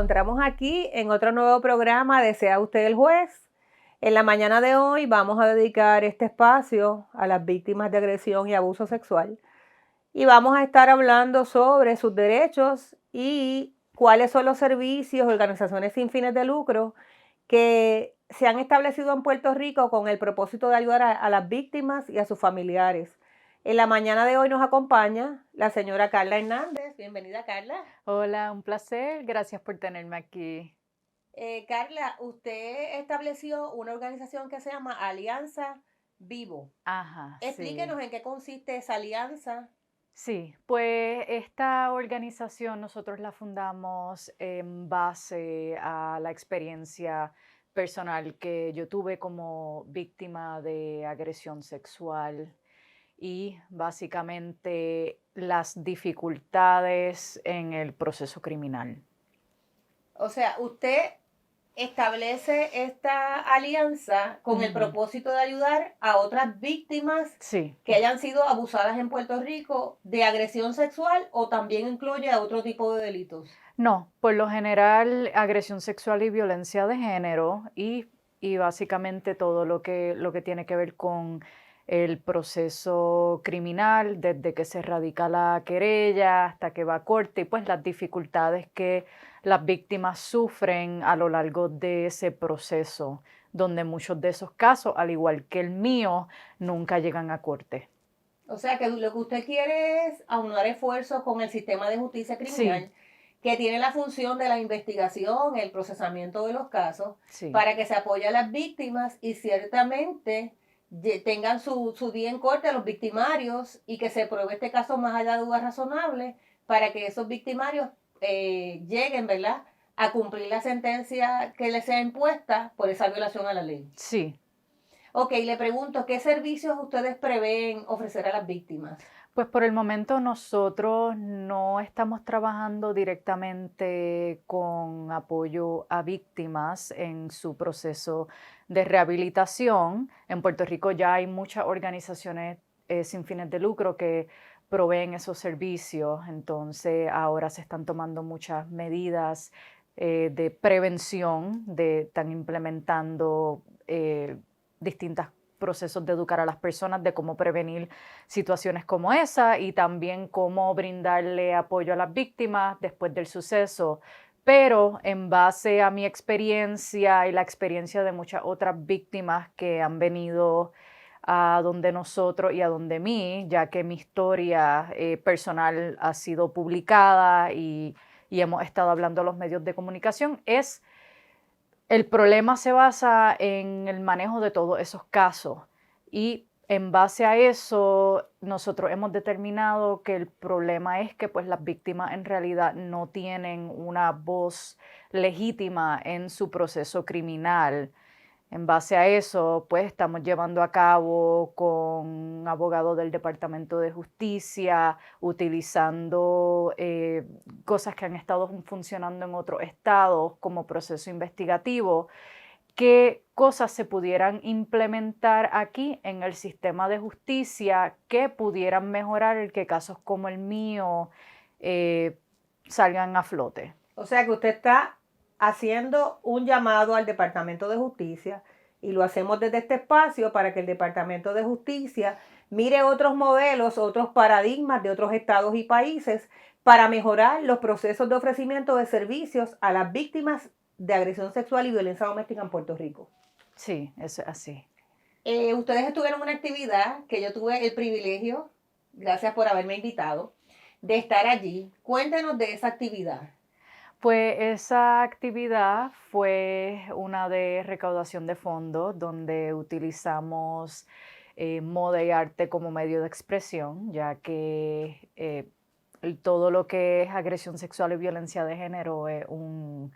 encontramos aquí en otro nuevo programa de Sea Usted el Juez. En la mañana de hoy vamos a dedicar este espacio a las víctimas de agresión y abuso sexual y vamos a estar hablando sobre sus derechos y cuáles son los servicios, organizaciones sin fines de lucro que se han establecido en Puerto Rico con el propósito de ayudar a las víctimas y a sus familiares. En la mañana de hoy nos acompaña la señora Carla Hernández. Bienvenida, Carla. Hola, un placer. Gracias por tenerme aquí. Carla, usted estableció una organización que se llama Alianza Vivo. Ajá, sí. Explíquenos en qué consiste esa alianza. Sí, pues esta organización nosotros la fundamos en base a la experiencia personal que yo tuve como víctima de agresión sexual y básicamente las dificultades en el proceso criminal. O sea, usted establece esta alianza con el Ujú. propósito de ayudar a otras víctimas Sí. que hayan sido abusadas en Puerto Rico de agresión sexual o también incluye a otro tipo de delitos. No, por lo general, agresión sexual y violencia de género y básicamente todo lo que tiene que ver con el proceso criminal, desde que se radica la querella hasta que va a corte, y pues las dificultades que las víctimas sufren a lo largo de ese proceso, donde muchos de esos casos, al igual que el mío, nunca llegan a corte. O sea que lo que usted quiere es aunar esfuerzos con el sistema de justicia Sí, criminal, que tiene la función de la investigación, el procesamiento de los casos, sí. para que se apoye a las víctimas y ciertamente tengan su día en corte a los victimarios y que se pruebe este caso más allá de dudas razonables para que esos victimarios lleguen, ¿verdad?, a cumplir la sentencia que les sea impuesta por esa violación a la ley. Sí. Ok, le pregunto, ¿qué servicios ustedes prevén ofrecer a las víctimas? Pues por el momento nosotros no estamos trabajando directamente con apoyo a víctimas en su proceso de rehabilitación. En Puerto Rico ya hay muchas organizaciones sin fines de lucro que proveen esos servicios, entonces ahora se están tomando muchas medidas de prevención, están implementando distintos procesos de educar a las personas de cómo prevenir situaciones como esa y también cómo brindarle apoyo a las víctimas después del suceso. Pero en base a mi experiencia y la experiencia de muchas otras víctimas que han venido a donde nosotros y a donde mí, ya que mi historia personal ha sido publicada y hemos estado hablando a los medios de comunicación, el problema se basa en el manejo de todos esos casos y en base a eso nosotros hemos determinado que el problema es que pues las víctimas en realidad no tienen una voz legítima en su proceso criminal. En base a eso, pues estamos llevando a cabo con un abogado del Departamento de Justicia, utilizando cosas que han estado funcionando en otros estados como proceso investigativo, qué cosas se pudieran implementar aquí en el sistema de justicia que pudieran mejorar el que casos como el mío eh, salgan a flote. O sea que usted está haciendo un llamado al Departamento de Justicia y lo hacemos desde este espacio para que el Departamento de Justicia mire otros modelos, otros paradigmas de otros estados y países para mejorar los procesos de ofrecimiento de servicios a las víctimas de agresión sexual y violencia doméstica en Puerto Rico. Sí, eso es así. Ustedes estuvieron en una actividad que yo tuve el privilegio, gracias por haberme invitado, de estar allí. Cuéntenos de esa actividad. Pues esa actividad fue una de recaudación de fondos donde utilizamos moda y arte como medio de expresión, ya que todo lo que es agresión sexual y violencia de género es un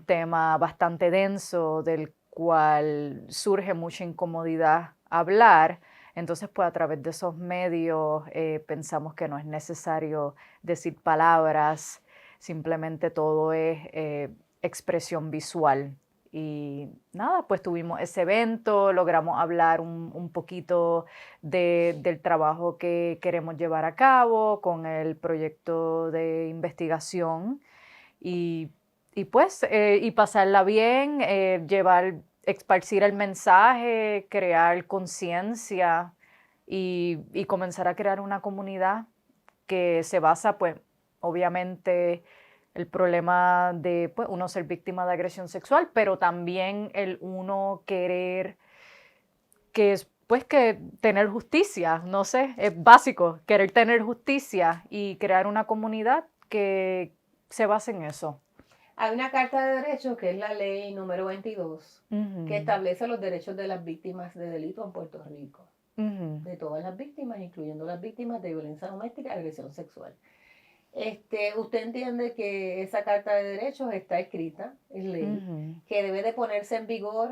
tema bastante denso del cual surge mucha incomodidad hablar. Entonces, pues a través de esos medios pensamos que no es necesario decir palabras, simplemente todo es expresión visual. Y nada, pues tuvimos ese evento, logramos hablar un poquito del trabajo que queremos llevar a cabo con el proyecto de investigación y pues, y pasarla bien, esparcir el mensaje, crear conciencia y comenzar a crear una comunidad que se basa, pues, obviamente, el problema de, pues, uno ser víctima de agresión sexual, pero también el uno querer que es, pues, que tener justicia, no sé, es básico, querer tener justicia y crear una comunidad que se base en eso. Hay una Carta de Derechos que es la ley número 22, que Ujú, establece los derechos de las víctimas de delito en Puerto Rico, ujú, de todas las víctimas, incluyendo las víctimas de violencia doméstica y agresión sexual. Usted entiende que esa Carta de Derechos está escrita, es ley, ujú. que debe de ponerse en vigor,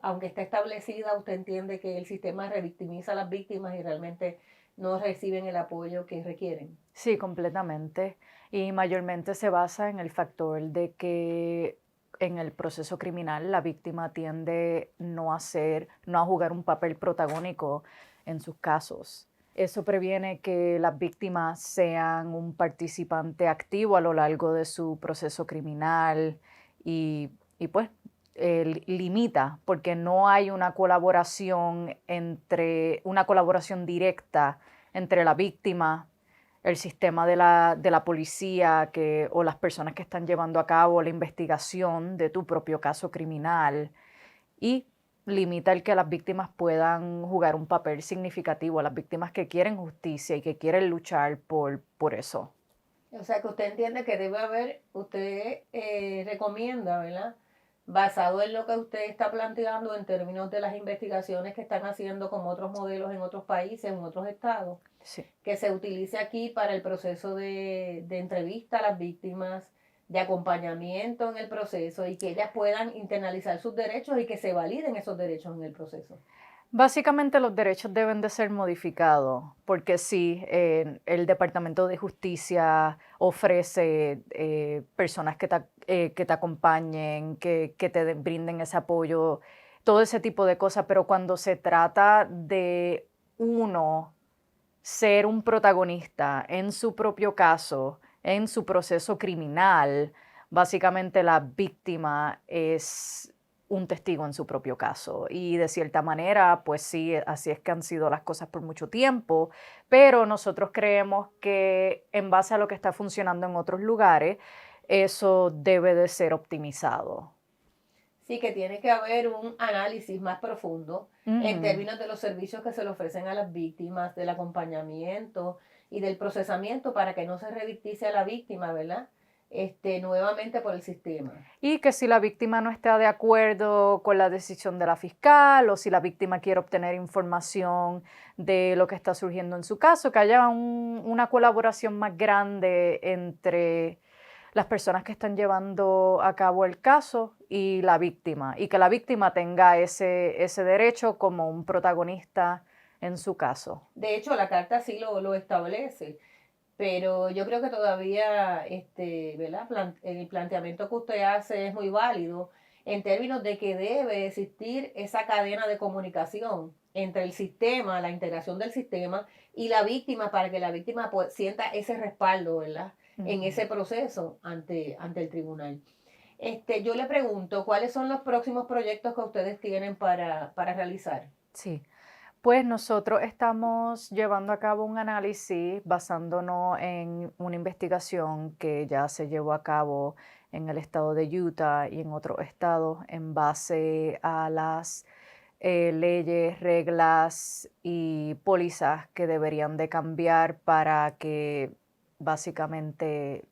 aunque está establecida, usted entiende que el sistema revictimiza a las víctimas y realmente no reciben el apoyo que requieren. Sí, completamente. Y mayormente se basa en el factor de que en el proceso criminal la víctima tiende no a jugar un papel protagónico en sus casos. Eso previene que las víctimas sean un participante activo a lo largo de su proceso criminal y pues limita, porque no hay una colaboración directa entre la víctima, el sistema de la policía o las personas que están llevando a cabo la investigación de tu propio caso criminal y limita el que las víctimas puedan jugar un papel significativo, las víctimas que quieren justicia y que quieren luchar por eso. O sea que usted entiende que debe haber, usted recomienda, ¿verdad? Basado en lo que usted está planteando en términos de las investigaciones que están haciendo con otros modelos en otros países, en otros estados, Sí. que se utilice aquí para el proceso de entrevista a las víctimas, de acompañamiento en el proceso y que ellas puedan internalizar sus derechos y que se validen esos derechos en el proceso. Básicamente los derechos deben de ser modificados, porque sí, el Departamento de Justicia ofrece personas que te acompañen, que brinden ese apoyo, todo ese tipo de cosas, pero cuando se trata de uno ser un protagonista en su propio caso, en su proceso criminal, básicamente la víctima es un testigo en su propio caso. Y de cierta manera, pues sí, así es que han sido las cosas por mucho tiempo, pero nosotros creemos que en base a lo que está funcionando en otros lugares, eso debe de ser optimizado. Sí, que tiene que haber un análisis más profundo en Ujú. términos de los servicios que se le ofrecen a las víctimas, del acompañamiento y del procesamiento para que no se revictice a la víctima, ¿verdad? Nuevamente por el sistema. Y que si la víctima no está de acuerdo con la decisión de la fiscal o si la víctima quiere obtener información de lo que está surgiendo en su caso, que haya una colaboración más grande entre las personas que están llevando a cabo el caso y la víctima, y que la víctima tenga ese derecho como un protagonista en su caso. De hecho, la carta sí lo establece, pero yo creo que todavía, ¿verdad? El planteamiento que usted hace es muy válido en términos de que debe existir esa cadena de comunicación entre el sistema, la integración del sistema y la víctima para que la víctima pues, sienta ese respaldo, ¿verdad? En Ujú. ese proceso ante el tribunal. Yo le pregunto, ¿cuáles son los próximos proyectos que ustedes tienen para realizar? Sí. Pues nosotros estamos llevando a cabo un análisis basándonos en una investigación que ya se llevó a cabo en el estado de Utah y en otros estados en base a las leyes, reglas y pólizas que deberían de cambiar para que básicamente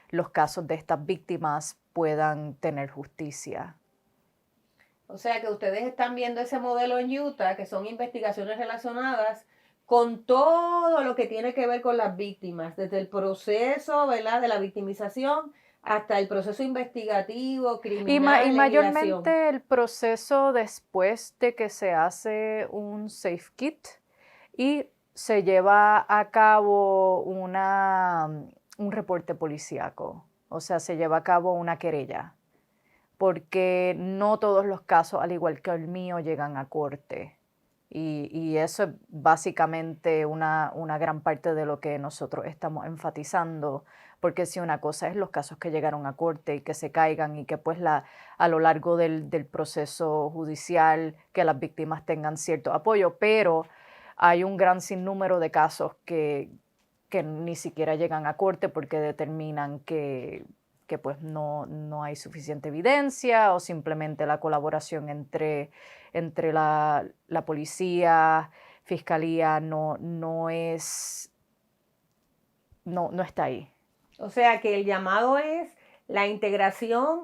los casos de estas víctimas puedan tener justicia. O sea que ustedes están viendo ese modelo en Utah, que son investigaciones relacionadas con todo lo que tiene que ver con las víctimas, desde el proceso, ¿verdad?, de la victimización hasta el proceso investigativo, Y criminal, legislación. mayormente el proceso después de que se hace un safe kit y se lleva a cabo un reporte policíaco, o sea, se lleva a cabo una querella, porque no todos los casos, al igual que el mío, llegan a corte. Y eso es básicamente una gran parte de lo que nosotros estamos enfatizando, porque si una cosa es los casos que llegaron a corte y que se caigan y que pues a lo largo del proceso judicial que las víctimas tengan cierto apoyo, pero hay un gran sinnúmero de casos que ni siquiera llegan a corte porque determinan que pues no hay suficiente evidencia o simplemente la colaboración entre la policía, fiscalía, no está ahí. O sea que el llamado es la integración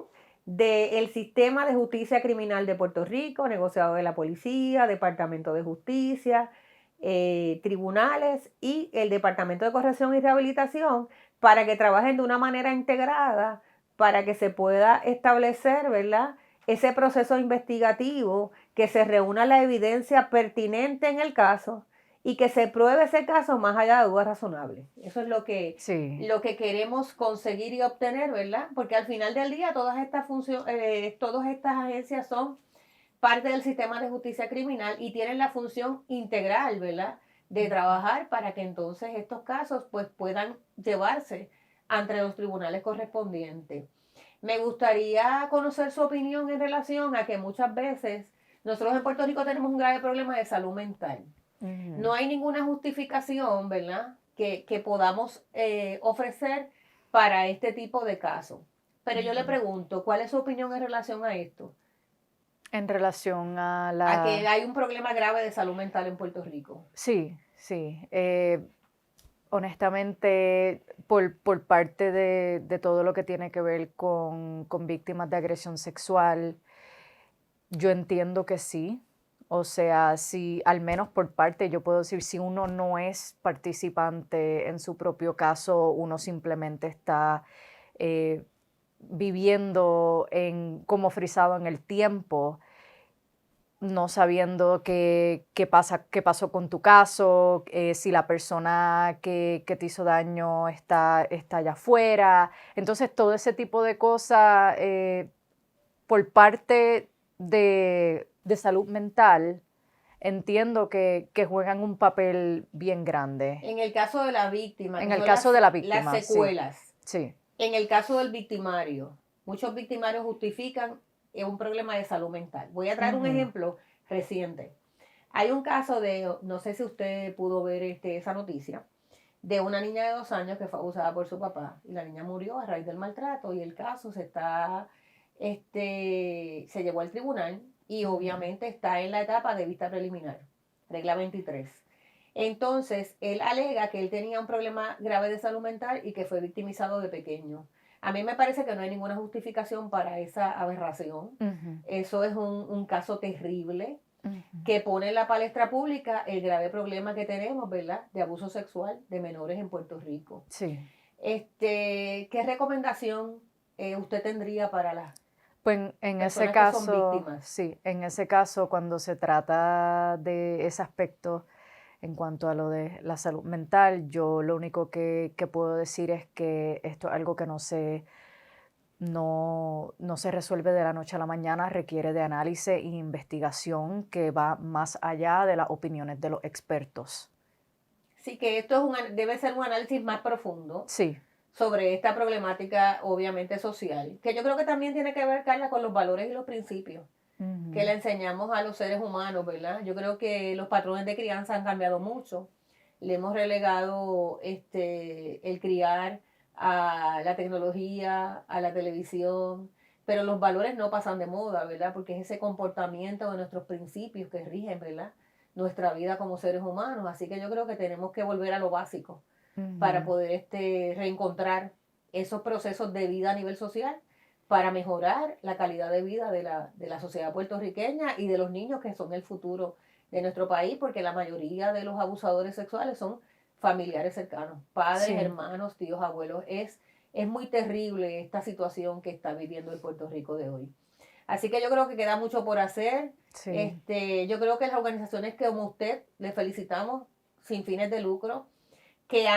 del sistema de justicia criminal de Puerto Rico, negociado de la policía, Departamento de Justicia, tribunales y el Departamento de Corrección y Rehabilitación para que trabajen de una manera integrada, para que se pueda establecer, ¿verdad?, ese proceso investigativo, que se reúna la evidencia pertinente en el caso y que se pruebe ese caso más allá de dudas razonables. Eso es Sí. lo que queremos conseguir y obtener, ¿verdad? Porque al final del día todas todas estas agencias son parte del sistema de justicia criminal y tienen la función integral, ¿verdad?, de trabajar para que entonces estos casos pues puedan llevarse ante los tribunales correspondientes. Me gustaría conocer su opinión en relación a que muchas veces nosotros en Puerto Rico tenemos un grave problema de salud mental. No Ujú. hay ninguna justificación, ¿verdad?, que podamos ofrecer para este tipo de casos. Pero yo le Ujú. pregunto, ¿cuál es su opinión en relación a esto? En relación a A que la... hay un problema grave de salud mental en Puerto Rico. Sí, sí. Honestamente, por parte de todo lo que tiene que ver con víctimas de agresión sexual, yo entiendo que sí. O sea, si al menos por parte, yo puedo decir, si uno no es participante en su propio caso, uno simplemente está eh, viviendo como frisado en el tiempo, no sabiendo qué pasó con tu caso, si la persona que te hizo daño está allá afuera. Entonces, todo ese tipo de cosas, por parte de salud mental, entiendo que juegan un papel bien grande. En el caso de la víctima, En que el son caso de la las víctima, sí, secuelas. sí. En el caso del victimario, muchos victimarios justifican un problema de salud mental. Voy a traer un Ujú, ejemplo reciente. Hay un caso de, no sé si usted pudo ver esa noticia, de una niña de 2 años que fue abusada por su papá y la niña murió a raíz del maltrato y el caso se llevó al tribunal y ujú, obviamente está en la etapa de vista preliminar, regla 23. Entonces, él alega que él tenía un problema grave de salud mental y que fue victimizado de pequeño. A mí me parece que no hay ninguna justificación para esa aberración. ujú, Eso es un caso terrible ujú. que pone en la palestra pública el grave problema que tenemos, ¿verdad?, de abuso sexual de menores en Puerto Rico. Sí. ¿Qué recomendación usted tendría para las Pues en ese personas que son caso, víctimas? sí, en ese caso, cuando se trata de ese aspecto en cuanto a lo de la salud mental, yo lo único que puedo decir es que esto es algo que no se resuelve de la noche a la mañana, requiere de análisis e investigación que va más allá de las opiniones de los expertos. Sí, que esto debe ser un análisis más profundo Sí. sobre esta problemática, obviamente social, que yo creo que también tiene que ver, Carla, con los valores y los principios que Ujú, le enseñamos a los seres humanos, ¿verdad? Yo creo que los patrones de crianza han cambiado mucho. Le hemos relegado el criar a la tecnología, a la televisión, pero los valores no pasan de moda, ¿verdad? Porque es ese comportamiento de nuestros principios que rigen, ¿verdad?, nuestra vida como seres humanos. Así que yo creo que tenemos que volver a lo básico para ujú. poder reencontrar esos procesos de vida a nivel social para mejorar la calidad de vida de la sociedad puertorriqueña y de los niños que son el futuro de nuestro país, porque la mayoría de los abusadores sexuales son familiares cercanos, padres, Sí, hermanos, tíos, abuelos. Es muy terrible esta situación que está viviendo el Puerto Rico de hoy. Así que yo creo que queda mucho por hacer. sí. Yo creo que las organizaciones que como usted, le felicitamos sin fines de lucro, que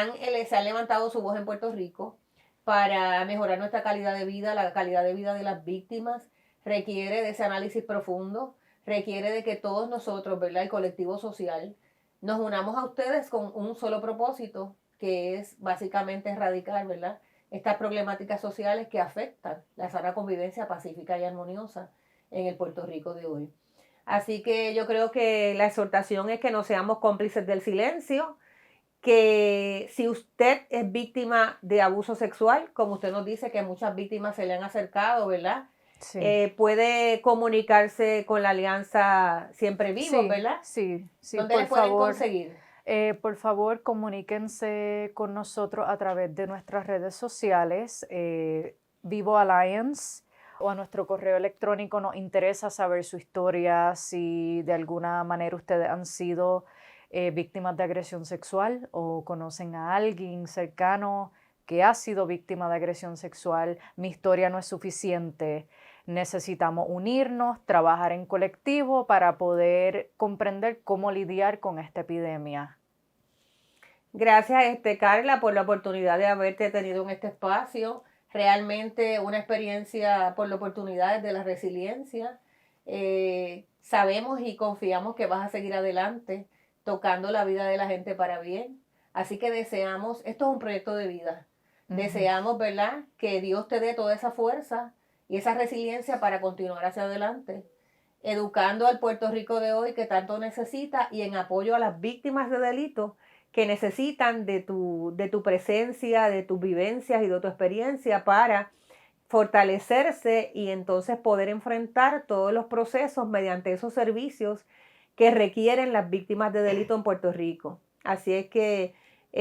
se han levantado su voz en Puerto Rico para mejorar nuestra calidad de vida, la calidad de vida de las víctimas, requiere de ese análisis profundo requiere de que todos nosotros, ¿verdad? El colectivo social, nos unamos a ustedes con un solo propósito, que es básicamente erradicar, ¿verdad? Estas problemáticas sociales que afectan la sana convivencia pacífica y armoniosa en el Puerto Rico de hoy. Así que yo creo que la exhortación es que no seamos cómplices del silencio, que si usted es víctima de abuso sexual, como usted nos dice que muchas víctimas se le han acercado, ¿verdad? Sí. Puede comunicarse con la Alianza Siempre Vivos, Sí, ¿verdad? sí, sí, ¿Dónde le pueden conseguir? por favor, comuníquense con nosotros a través de nuestras redes sociales, Vivo Alliance, o a nuestro correo electrónico. Nos interesa saber su historia, si de alguna manera ustedes han sido víctimas de agresión sexual o conocen a alguien cercano que ha sido víctima de agresión sexual. Mi historia no es suficiente. Necesitamos unirnos, trabajar en colectivo para poder comprender cómo lidiar con esta epidemia. Gracias, Carla, por la oportunidad de haberte tenido en este espacio. Realmente una experiencia por la oportunidad de la resiliencia. Sabemos y confiamos que vas a seguir adelante, tocando la vida de la gente para bien. Así que deseamos, esto es un proyecto de vida. Deseamos, ¿verdad?, que Dios te dé toda esa fuerza y esa resiliencia para continuar hacia adelante, educando al Puerto Rico de hoy que tanto necesita y en apoyo a las víctimas de delitos que necesitan de tu presencia, de tus vivencias y de tu experiencia para fortalecerse y entonces poder enfrentar todos los procesos mediante esos servicios que requieren las víctimas de delito en Puerto Rico. Así es que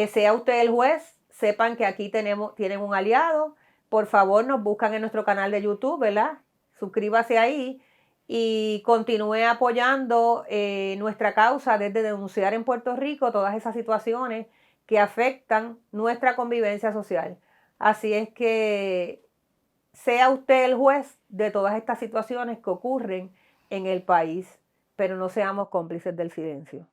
sea usted el juez, sepan que aquí tienen un aliado. Por favor, nos buscan en nuestro canal de YouTube, ¿verdad? Suscríbase ahí y continúe apoyando nuestra causa desde denunciar en Puerto Rico todas esas situaciones que afectan nuestra convivencia social. Así es que sea usted el juez de todas estas situaciones que ocurren en el país, pero no seamos cómplices del silencio.